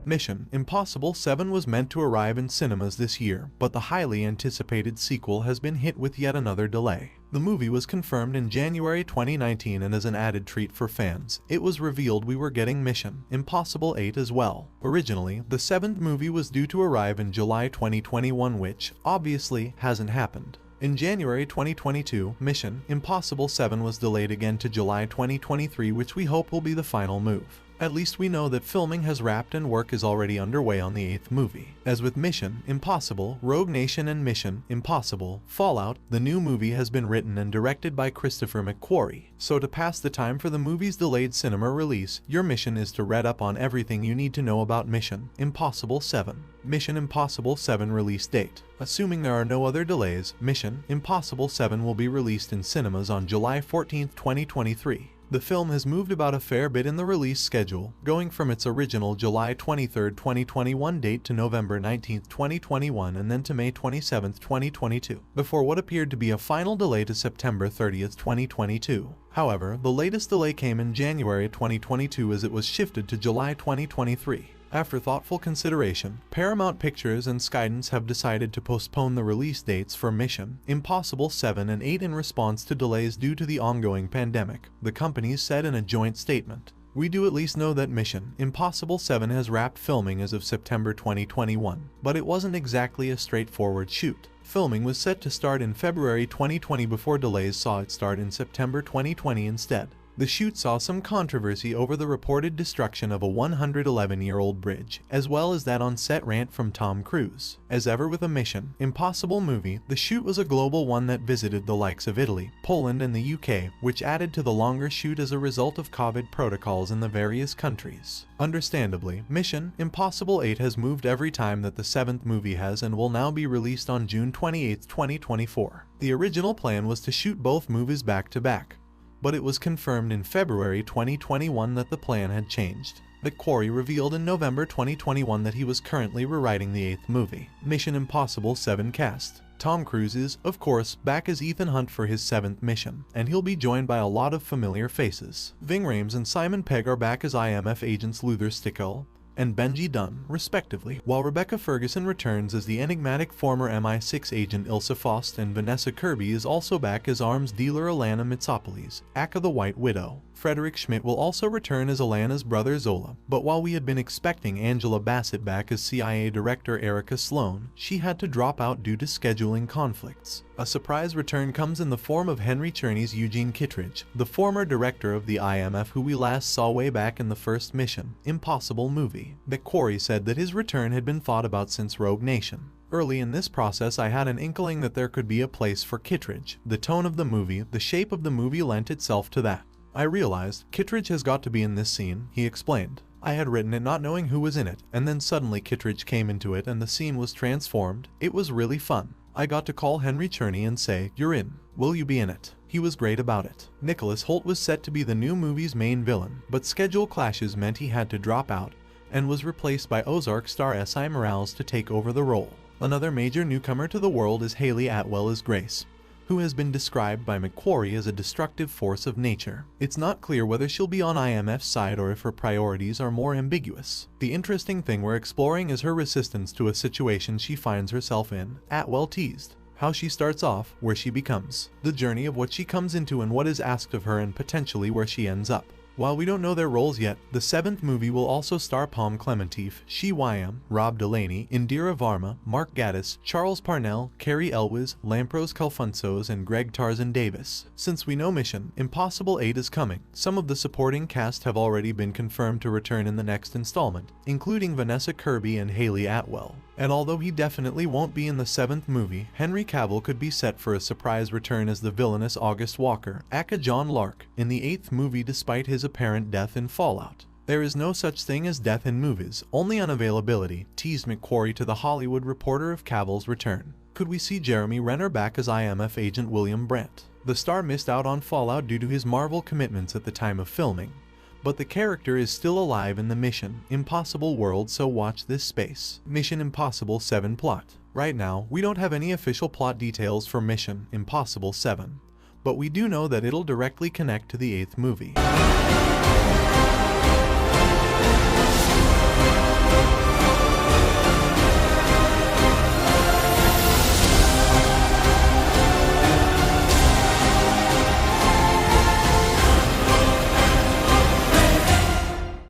Mission Impossible 7 was meant to arrive in cinemas this year, but the highly anticipated sequel has been hit with yet another delay. The movie was confirmed in January 2019, and as an added treat for fans, it was revealed we were getting Mission Impossible 8 as well. Originally, the 7th movie was due to arrive in July 2021, which, obviously, hasn't happened. In January 2022, Mission Impossible 7 was delayed again to July 2023, which we hope will be the final move. At least we know that filming has wrapped and work is already underway on the 8th movie. As with Mission Impossible, Rogue Nation and Mission Impossible Fallout, the new movie has been written and directed by Christopher McQuarrie. So to pass the time for the movie's delayed cinema release, your mission is to read up on everything you need to know about Mission Impossible 7. Mission Impossible 7 release date. Assuming there are no other delays, Mission Impossible 7 will be released in cinemas on July 14, 2023. The film has moved about a fair bit in the release schedule, going from its original July 23, 2021 date to November 19, 2021, and then to May 27, 2022, before what appeared to be a final delay to September 30, 2022. However, the latest delay came in January 2022 as it was shifted to July 2023. After thoughtful consideration, Paramount Pictures and Skydance have decided to postpone the release dates for Mission Impossible 7 and 8 in response to delays due to the ongoing pandemic, the companies said in a joint statement. We do at least know that Mission Impossible 7 has wrapped filming as of September 2021, but it wasn't exactly a straightforward shoot. Filming was set to start in February 2020 before delays saw it start in September 2020 instead. The shoot saw some controversy over the reported destruction of a 111-year-old bridge, as well as that on-set rant from Tom Cruise. As ever with a Mission Impossible movie, the shoot was a global one that visited the likes of Italy, Poland, and the UK, which added to the longer shoot as a result of COVID protocols in the various countries. Understandably, Mission Impossible 8 has moved every time that the 7th movie has and will now be released on June 28, 2024. The original plan was to shoot both movies back-to-back, but it was confirmed in February 2021 that the plan had changed. McQuarrie revealed in November 2021 that he was currently rewriting the 8th movie. Mission Impossible 7 cast. Tom Cruise is, of course, back as Ethan Hunt for his 7th mission, and he'll be joined by a lot of familiar faces. Ving Rhames and Simon Pegg are back as IMF agents Luther Stickell and Benji Dunn, respectively, while Rebecca Ferguson returns as the enigmatic former MI6 agent Ilsa Faust, and Vanessa Kirby is also back as arms dealer Alana Mitsopoulos, aka the White Widow. Frederick Schmidt will also return as Alana's brother Zola, but while we had been expecting Angela Bassett back as CIA Director Erica Sloan, she had to drop out due to scheduling conflicts. A surprise return comes in the form of Henry Czerny's Eugene Kittredge, the former director of the IMF who we last saw way back in the first Mission Impossible movie. McQuarrie said that his return had been thought about since Rogue Nation. Early in this process I had an inkling that there could be a place for Kittredge. The tone of the movie, the shape of the movie lent itself to that. I realized Kittredge has got to be in this scene, he explained. I had written it not knowing who was in it, and then suddenly Kittredge came into it and the scene was transformed. It was really fun. I got to call Henry Czerny and say, "You're in. Will you be in it?" He was great about it. Nicholas Hoult was set to be the new movie's main villain, but schedule clashes meant he had to drop out, and was replaced by Ozark star S.I. Morales to take over the role. Another major newcomer to the world is Hayley Atwell as Grace, who has been described by McQuarrie as a destructive force of nature. It's not clear whether she'll be on IMF's side or if her priorities are more ambiguous. The interesting thing we're exploring is her resistance to a situation she finds herself in, Atwell teased. How she starts off, where she becomes, the journey of what she comes into and what is asked of her and potentially where she ends up. While we don't know their roles yet, the 7th movie will also star Palm Clementif, Shi Wyam, Rob Delaney, Indira Varma, Mark Gatiss, Charles Parnell, Carrie Elwes, Lampros Calfunsos, and Greg Tarzan Davis. Since we know Mission Impossible 8 is coming, some of the supporting cast have already been confirmed to return in the next installment, including Vanessa Kirby and Hayley Atwell. And although he definitely won't be in the 7th movie, Henry Cavill could be set for a surprise return as the villainous August Walker, aka John Lark, in the 8th movie despite his apparent death in Fallout. There is no such thing as death in movies, only unavailability, teased McQuarrie to The Hollywood Reporter of Cavill's return. Could we see Jeremy Renner back as IMF agent William Brandt? The star missed out on Fallout due to his Marvel commitments at the time of filming, but the character is still alive in the Mission Impossible world, so watch this space. Mission Impossible 7 plot. Right now, we don't have any official plot details for Mission Impossible 7, but we do know that it'll directly connect to the 8th movie.